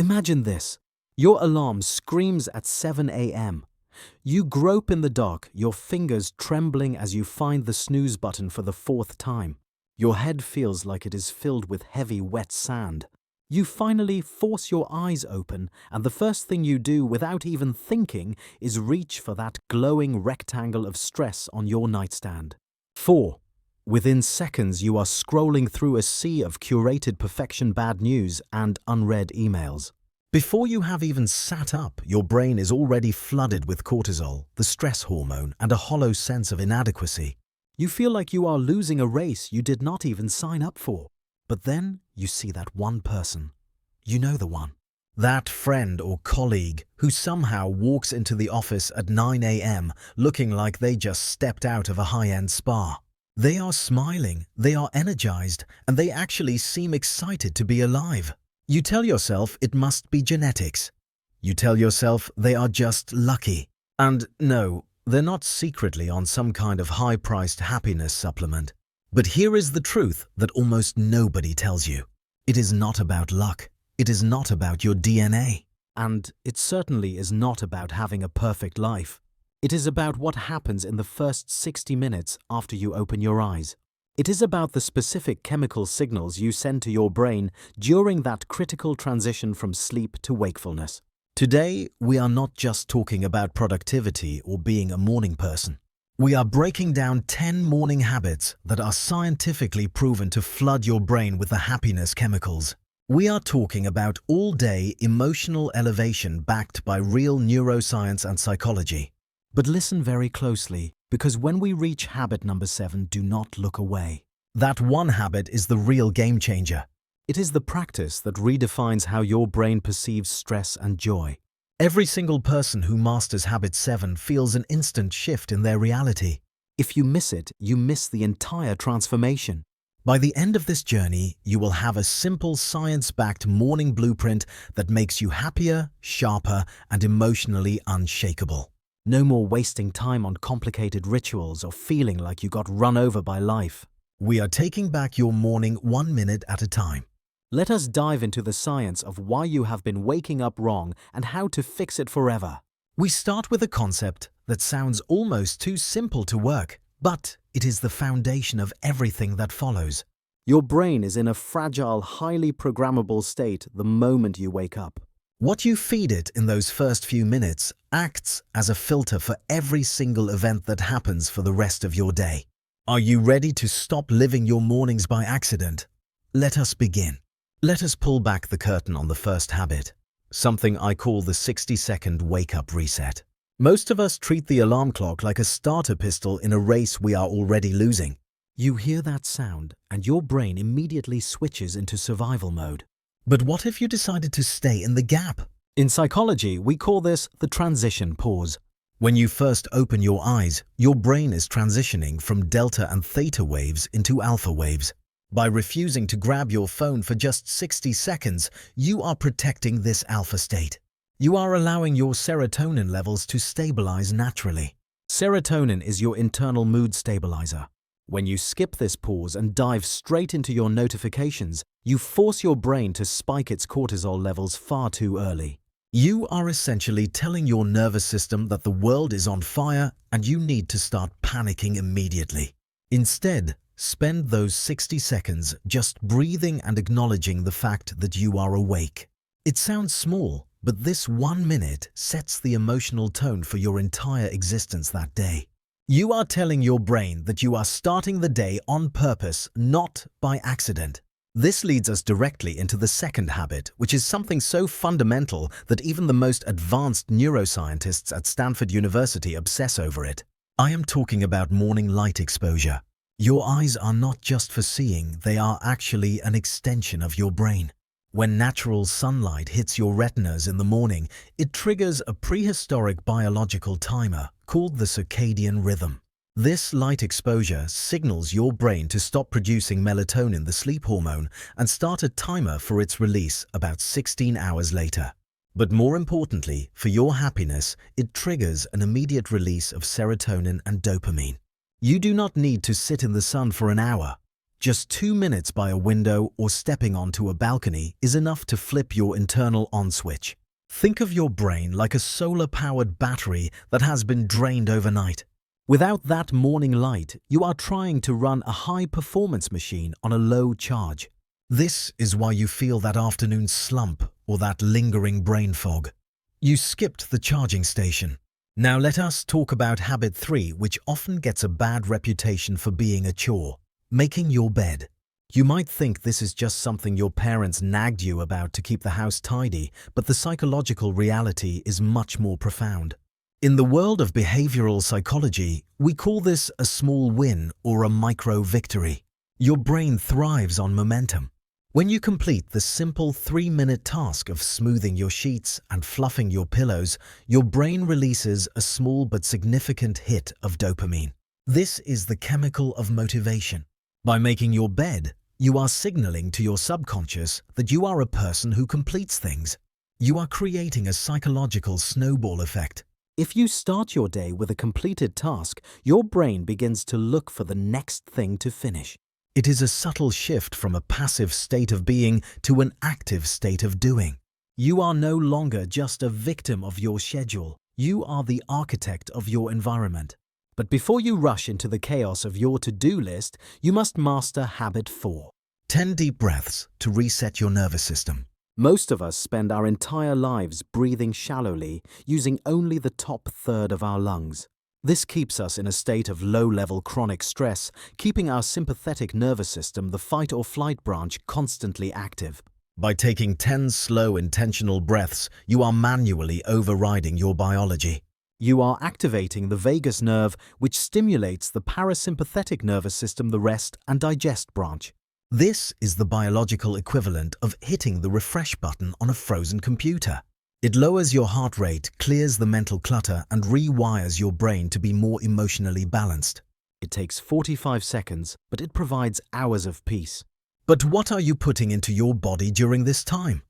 Imagine this. Your alarm screams at 7 a.m. You grope in the dark, your fingers trembling as you find the snooze button for the fourth time. Your head feels like it is filled with heavy, wet sand. You finally force your eyes open, and the first thing you do without even thinking is reach for that glowing rectangle of stress on your nightstand. 4. Within seconds, you are scrolling through a sea of curated perfection bad news and unread emails. Before you have even sat up, your brain is already flooded with cortisol, the stress hormone, and a hollow sense of inadequacy. You feel like you are losing a race you did not even sign up for. But then you see that one person. You know the one. That friend or colleague who somehow walks into the office at 9 a.m. looking like they just stepped out of a high-end spa. They are smiling, they are energized, and they actually seem excited to be alive. You tell yourself it must be genetics. You tell yourself they are just lucky. And no, they're not secretly on some kind of high-priced happiness supplement. But here is the truth that almost nobody tells you. It is not about luck. It is not about your DNA. And it certainly is not about having a perfect life. It is about what happens in the first 60 minutes after you open your eyes. It is about the specific chemical signals you send to your brain during that critical transition from sleep to wakefulness. Today, we are not just talking about productivity or being a morning person. We are breaking down 10 morning habits that are scientifically proven to flood your brain with the happiness chemicals. We are talking about all-day emotional elevation backed by real neuroscience and psychology. But listen very closely, because when we reach habit number 7, do not look away. That one habit is the real game changer. It is the practice that redefines how your brain perceives stress and joy. Every single person who masters habit 7 feels an instant shift in their reality. If you miss it, you miss the entire transformation. By the end of this journey, you will have a simple science-backed morning blueprint that makes you happier, sharper, and emotionally unshakable. No more wasting time on complicated rituals or feeling like you got run over by life. We are taking back your morning 1 minute at a time. Let us dive into the science of why you have been waking up wrong and how to fix it forever. We start with a concept that sounds almost too simple to work, but it is the foundation of everything that follows. Your brain is in a fragile, highly programmable state the moment you wake up. What you feed it in those first few minutes acts as a filter for every single event that happens for the rest of your day. Are you ready to stop living your mornings by accident? Let us begin. Let us pull back the curtain on the first habit, something I call the 60-second wake-up reset. Most of us treat the alarm clock like a starter pistol in a race we are already losing. You hear that sound and your brain immediately switches into survival mode. But what if you decided to stay in the gap? In psychology, we call this the transition pause. When you first open your eyes, your brain is transitioning from delta and theta waves into alpha waves. By refusing to grab your phone for just 60 seconds, you are protecting this alpha state. You are allowing your serotonin levels to stabilize naturally. Serotonin is your internal mood stabilizer. When you skip this pause and dive straight into your notifications, you force your brain to spike its cortisol levels far too early. You are essentially telling your nervous system that the world is on fire and you need to start panicking immediately. Instead, spend those 60 seconds just breathing and acknowledging the fact that you are awake. It sounds small, but this 1 minute sets the emotional tone for your entire existence that day. You are telling your brain that you are starting the day on purpose, not by accident. This leads us directly into the second habit, which is something so fundamental that even the most advanced neuroscientists at Stanford University obsess over it. I am talking about morning light exposure. Your eyes are not just for seeing, they are actually an extension of your brain. When natural sunlight hits your retinas in the morning, it triggers a prehistoric biological timer called the circadian rhythm. This light exposure signals your brain to stop producing melatonin, the sleep hormone, and start a timer for its release about 16 hours later. But more importantly, for your happiness, it triggers an immediate release of serotonin and dopamine. You do not need to sit in the sun for an hour. Just 2 minutes by a window or stepping onto a balcony is enough to flip your internal on switch. Think of your brain like a solar-powered battery that has been drained overnight. Without that morning light, you are trying to run a high-performance machine on a low charge. This is why you feel that afternoon slump or that lingering brain fog. You skipped the charging station. Now let us talk about habit 3, which often gets a bad reputation for being a chore: making your bed. You might think this is just something your parents nagged you about to keep the house tidy, but the psychological reality is much more profound. In the world of behavioral psychology, we call this a small win or a micro-victory. Your brain thrives on momentum. When you complete the simple 3-minute task of smoothing your sheets and fluffing your pillows, your brain releases a small but significant hit of dopamine. This is the chemical of motivation. By making your bed, you are signaling to your subconscious that you are a person who completes things. You are creating a psychological snowball effect. If you start your day with a completed task, your brain begins to look for the next thing to finish. It is a subtle shift from a passive state of being to an active state of doing. You are no longer just a victim of your schedule. You are the architect of your environment. But before you rush into the chaos of your to-do list, you must master habit 4. 10 deep breaths to reset your nervous system. Most of us spend our entire lives breathing shallowly, using only the top third of our lungs. This keeps us in a state of low-level chronic stress, keeping our sympathetic nervous system, the fight-or-flight branch, constantly active. By taking 10 slow, intentional breaths, you are manually overriding your biology. You are activating the vagus nerve, which stimulates the parasympathetic nervous system, the rest and digest branch. This is the biological equivalent of hitting the refresh button on a frozen computer. It lowers your heart rate, clears the mental clutter, and rewires your brain to be more emotionally balanced. It takes 45 seconds, but it provides hours of peace. But what are you putting into your body during this time?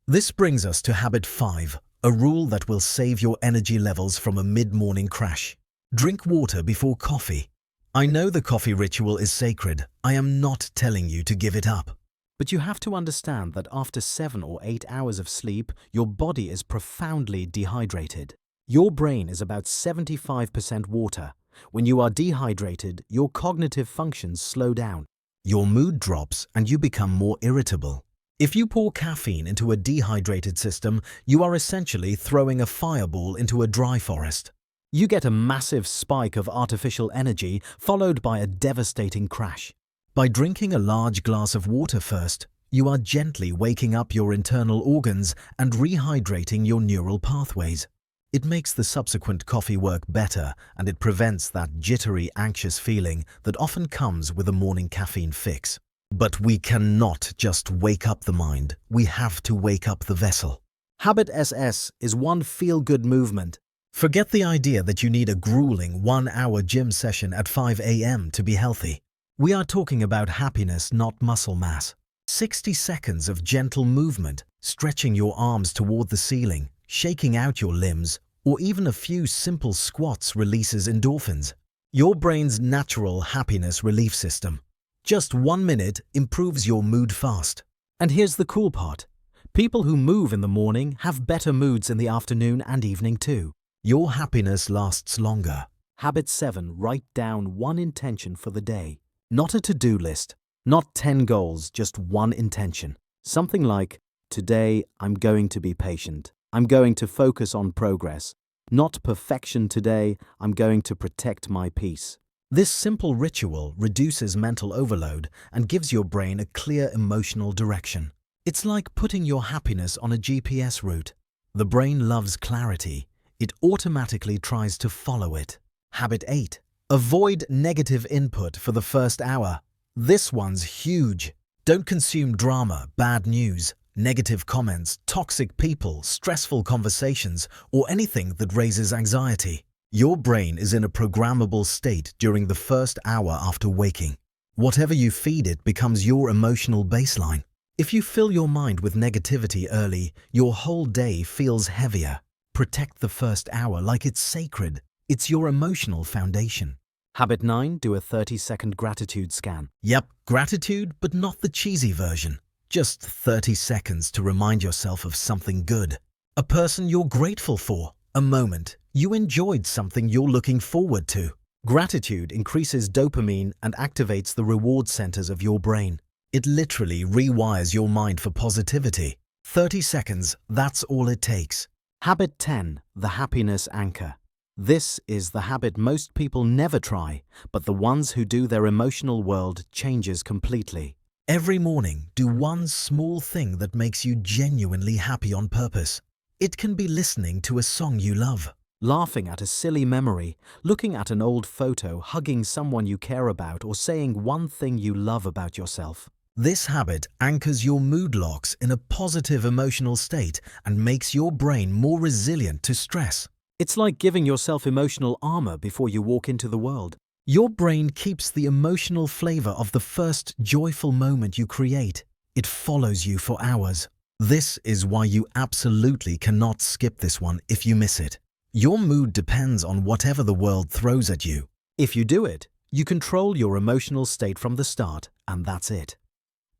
This brings us to habit 5, a rule that will save your energy levels from a mid-morning crash. Drink water before coffee. I know the coffee ritual is sacred. I am not telling you to give it up. But you have to understand that after 7 or 8 hours of sleep, your body is profoundly dehydrated. Your brain is about 75% water. When you are dehydrated, your cognitive functions slow down. Your mood drops and you become more irritable. If you pour caffeine into a dehydrated system, you are essentially throwing a fireball into a dry forest. You get a massive spike of artificial energy followed by a devastating crash. By drinking a large glass of water first, you are gently waking up your internal organs and rehydrating your neural pathways. It makes the subsequent coffee work better, and it prevents that jittery, anxious feeling that often comes with a morning caffeine fix. But we cannot just wake up the mind, we have to wake up the vessel. Habit SS is one feel-good movement. Forget the idea that you need a grueling 1-hour gym session at 5 a.m. to be healthy. We are talking about happiness, not muscle mass. 60 seconds of gentle movement, stretching your arms toward the ceiling, shaking out your limbs, or even a few simple squats releases endorphins, your brain's natural happiness relief system. Just 1 minute improves your mood fast. And here's the cool part. People who move in the morning have better moods in the afternoon and evening too. Your happiness lasts longer. Habit 7. Write down one intention for the day. Not a to-do list. Not 10 goals, just one intention. Something like, today I'm going to be patient. I'm going to focus on progress. Not perfection today, I'm going to protect my peace. This simple ritual reduces mental overload and gives your brain a clear emotional direction. It's like putting your happiness on a GPS route. The brain loves clarity. It automatically tries to follow it. Habit 8. Avoid negative input for the first hour. This one's huge. Don't consume drama, bad news, negative comments, toxic people, stressful conversations, or anything that raises anxiety. Your brain is in a programmable state during the first hour after waking. Whatever you feed it becomes your emotional baseline. If you fill your mind with negativity early, your whole day feels heavier. Protect the first hour like it's sacred. It's your emotional foundation. Habit 9, do a 30-second gratitude scan. Yep, gratitude, but not the cheesy version. Just 30 seconds to remind yourself of something good. A person you're grateful for, a moment you enjoyed, something you're looking forward to. Gratitude increases dopamine and activates the reward centers of your brain. It literally rewires your mind for positivity. 30 seconds, that's all it takes. Habit 10, the happiness anchor. This is the habit most people never try, but the ones who do, their emotional world changes completely. Every morning, do one small thing that makes you genuinely happy on purpose. It can be listening to a song you love, Laughing at a silly memory, looking at an old photo, hugging someone you care about, or saying one thing you love about yourself. This habit anchors your mood locks in a positive emotional state and makes your brain more resilient to stress. It's like giving yourself emotional armor before you walk into the world. Your brain keeps the emotional flavor of the first joyful moment you create. It follows you for hours. This is why you absolutely cannot skip this one if you miss it. Your mood depends on whatever the world throws at you. If you do it, you control your emotional state from the start, and that's it.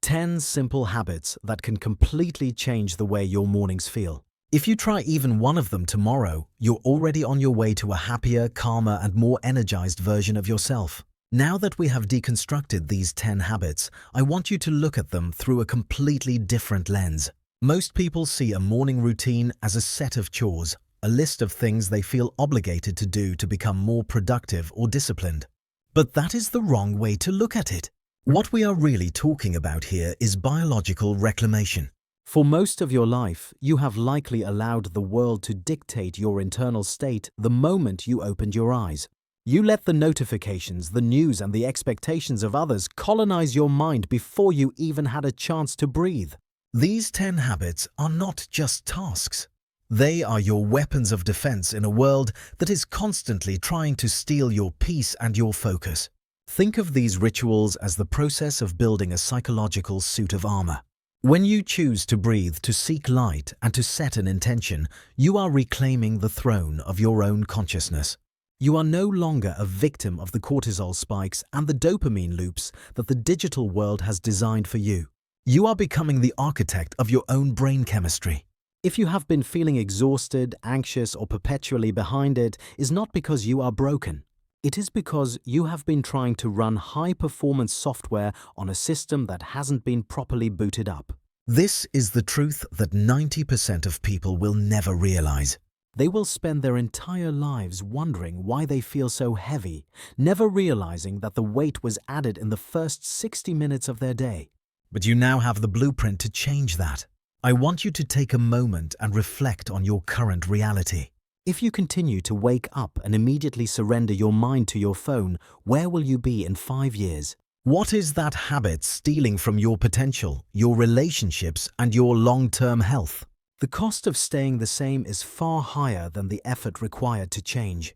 10 simple habits that can completely change the way your mornings feel. If you try even one of them tomorrow, you're already on your way to a happier, calmer, and more energized version of yourself. Now that we have deconstructed these 10 habits, I want you to look at them through a completely different lens. Most people see a morning routine as a set of chores, a list of things they feel obligated to do to become more productive or disciplined. But that is the wrong way to look at it. What we are really talking about here is biological reclamation. For most of your life, you have likely allowed the world to dictate your internal state the moment you opened your eyes. You let the notifications, the news, and the expectations of others colonize your mind before you even had a chance to breathe. These 10 habits are not just tasks. They are your weapons of defense in a world that is constantly trying to steal your peace and your focus. Think of these rituals as the process of building a psychological suit of armor. When you choose to breathe, to seek light, and to set an intention, you are reclaiming the throne of your own consciousness. You are no longer a victim of the cortisol spikes and the dopamine loops that the digital world has designed for you. You are becoming the architect of your own brain chemistry. If you have been feeling exhausted, anxious, or perpetually behind, it is not because you are broken. It is because you have been trying to run high-performance software on a system that hasn't been properly booted up. This is the truth that 90% of people will never realize. They will spend their entire lives wondering why they feel so heavy, never realizing that the weight was added in the first 60 minutes of their day. But you now have the blueprint to change that. I want you to take a moment and reflect on your current reality. If you continue to wake up and immediately surrender your mind to your phone, where will you be in 5 years? What is that habit stealing from your potential, your relationships, and your long-term health? The cost of staying the same is far higher than the effort required to change.